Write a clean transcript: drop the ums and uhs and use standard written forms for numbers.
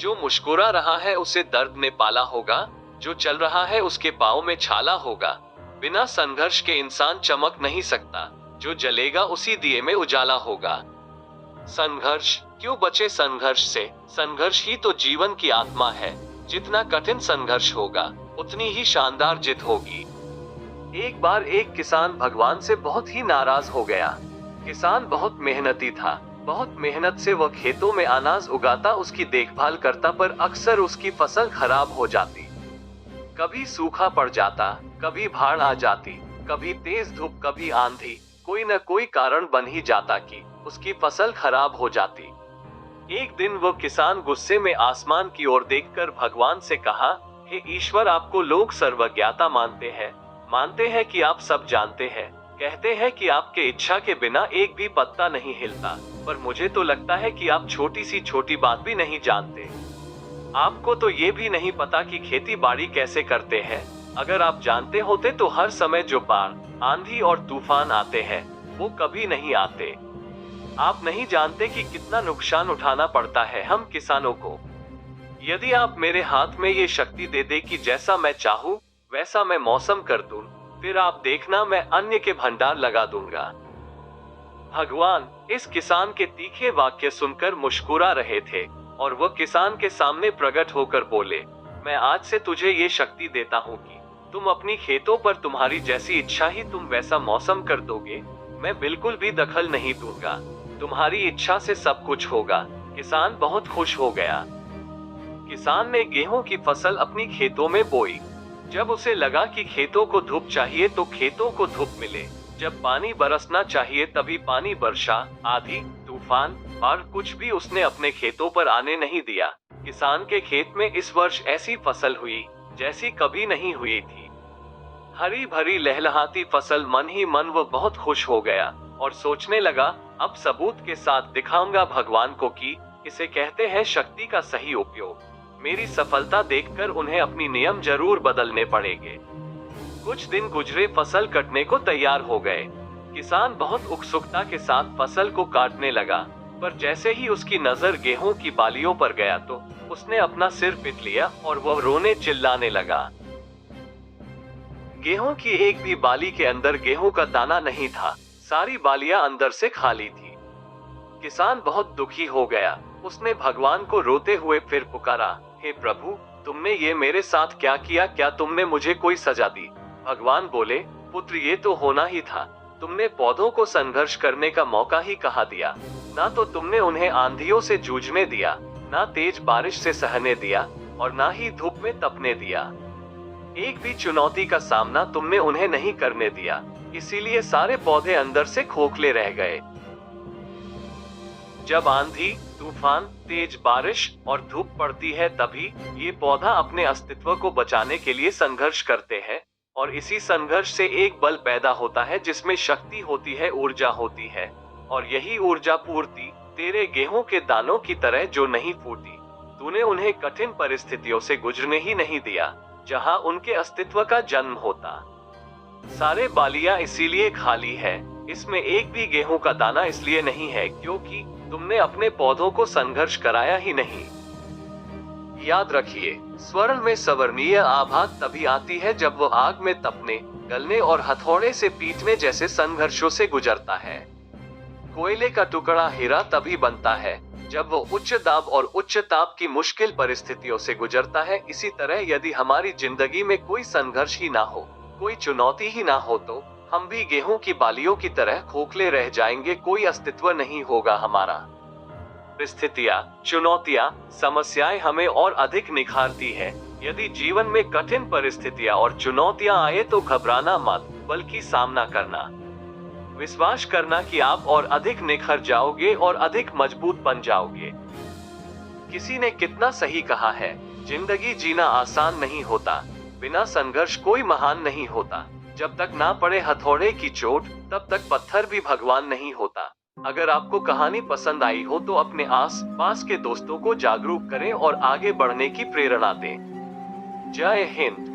जो मुस्कुरा रहा है उसे दर्द ने पाला होगा, जो चल रहा है उसके पाँव में छाला होगा। बिना संघर्ष के इंसान चमक नहीं सकता, जो जलेगा उसी दिए में उजाला होगा। संघर्ष क्यों बचे संघर्ष से? संघर्ष ही तो जीवन की आत्मा है। जितना कठिन संघर्ष होगा उतनी ही शानदार जीत होगी। एक बार एक किसान भगवान से बहुत ही नाराज हो गया। किसान बहुत मेहनती था, बहुत मेहनत से वह खेतों में अनाज उगाता, उसकी देखभाल करता, पर अक्सर उसकी फसल खराब हो जाती। कभी सूखा पड़ जाता, कभी बाढ़ आ जाती, कभी तेज धूप, कभी आंधी, कोई न कोई कारण बन ही जाता कि उसकी फसल खराब हो जाती। एक दिन वो किसान गुस्से में आसमान की ओर देखकर भगवान से कहा, हे ईश्वर, आपको लोग सर्वज्ञाता मानते हैं कि आप सब जानते हैं, कहते हैं कि आपके इच्छा के बिना एक भी पत्ता नहीं हिलता, पर मुझे तो लगता है कि आप छोटी सी छोटी बात भी नहीं जानते। आपको तो ये भी नहीं पता कि खेती बाड़ी कैसे करते हैं। अगर आप जानते होते तो हर समय जो बाढ़, आंधी और तूफान आते हैं वो कभी नहीं आते। आप नहीं जानते कि कितना नुकसान उठाना पड़ता है हम किसानों को। यदि आप मेरे हाथ में ये शक्ति दे दे कि जैसा मैं चाहूँ वैसा मैं मौसम कर दूं, फिर आप देखना मैं अन्न के भंडार लगा दूंगा। भगवान इस किसान के तीखे वाक्य सुनकर मुस्कुरा रहे थे और वह किसान के सामने प्रकट होकर बोले, मैं आज से तुझे ये शक्ति देता हूँ कि तुम अपनी खेतों पर तुम्हारी जैसी इच्छा ही तुम वैसा मौसम कर दोगे। मैं बिल्कुल भी दखल नहीं दूंगा, तुम्हारी इच्छा से सब कुछ होगा। किसान बहुत खुश हो गया। किसान ने गेहूं की फसल अपनी खेतों में बोई। जब उसे लगा कि खेतों को धूप चाहिए तो खेतों को धूप मिले, जब पानी बरसना चाहिए तभी पानी बरसा, आंधी, तूफान, बाढ़ कुछ भी उसने अपने खेतों पर आने नहीं दिया। किसान के खेत में इस वर्ष ऐसी फसल हुई जैसी कभी नहीं हुई थी। हरी भरी लहलहाती फसल, मन ही मन वो बहुत खुश हो गया और सोचने लगा, अब सबूत के साथ दिखाऊंगा भगवान को कि इसे कहते हैं शक्ति का सही उपयोग। मेरी सफलता देखकर उन्हें अपनी नियम जरूर बदलने पड़ेंगे। कुछ दिन गुजरे, फसल कटने को तैयार हो गए। किसान बहुत उत्सुकता के साथ फसल को काटने लगा, पर जैसे ही उसकी नजर गेहूं की बालियों पर गया तो उसने अपना सिर पीट लिया और वह रोने चिल्लाने लगा। गेहूं की एक भी बाली के अंदर गेहूं का दाना नहीं था, सारी बालियां अंदर से खाली थी। किसान बहुत दुखी हो गया। उसने भगवान को रोते हुए फिर पुकारा, हे प्रभु, तुमने ये मेरे साथ क्या किया? क्या तुमने मुझे कोई सजा दी? भगवान बोले, पुत्र, ये तो होना ही था। तुमने पौधों को संघर्ष करने का मौका ही कहाँ दिया। ना तो तुमने उन्हें आंधियों से जूझने दिया, ना तेज बारिश से सहने दिया और ना ही धूप में तपने दिया। एक भी चुनौती का सामना तुमने उन्हें नहीं करने दिया, इसीलिए सारे पौधे अंदर से खोखले रह गए। जब आंधी, तूफान, तेज बारिश और धूप पड़ती है तभी ये पौधा अपने अस्तित्व को बचाने के लिए संघर्ष करते हैं, और इसी संघर्ष से एक बल पैदा होता है जिसमें शक्ति होती है, ऊर्जा होती है, और यही ऊर्जा पूर्ति तेरे गेहूं के दानों की तरह जो नहीं फूटी। तूने उन्हें कठिन परिस्थितियों से गुजरने ही नहीं दिया जहां उनके अस्तित्व का जन्म होता। सारे बालियां इसीलिए खाली है, इसमें एक भी गेहूं का दाना इसलिए नहीं है क्योंकि तुमने अपने पौधों को संघर्ष कराया ही नहीं। याद रखिए, स्वर्ण में सवर्णीय आभा तभी आती है जब वो आग में तपने, गलने और हथौड़े से पीटने जैसे संघर्षों से गुजरता है। कोयले का टुकड़ा हीरा तभी बनता है जब वो उच्च दाब और उच्च ताप की मुश्किल परिस्थितियों से गुजरता है। इसी तरह यदि हमारी जिंदगी में कोई संघर्ष ही ना हो, कोई चुनौती ही ना हो, तो हम भी गेहूं की बालियों की तरह खोखले रह जाएंगे, कोई अस्तित्व नहीं होगा हमारा। परिस्थितियां, चुनौतियां, समस्याएं हमें और अधिक निखारती है। यदि जीवन में कठिन परिस्थितियां और चुनौतियां आए तो घबराना मत, बल्कि सामना करना। विश्वास करना कि आप और अधिक निखर जाओगे और अधिक मजबूत बन जाओगे। किसी ने कितना सही कहा है, जिंदगी जीना आसान नहीं होता, बिना संघर्ष कोई महान नहीं होता। जब तक ना पड़े हथौड़े की चोट, तब तक पत्थर भी भगवान नहीं होता। अगर आपको कहानी पसंद आई हो तो अपने आस पास के दोस्तों को जागरूक करें और आगे बढ़ने की प्रेरणा दें। जय हिंद।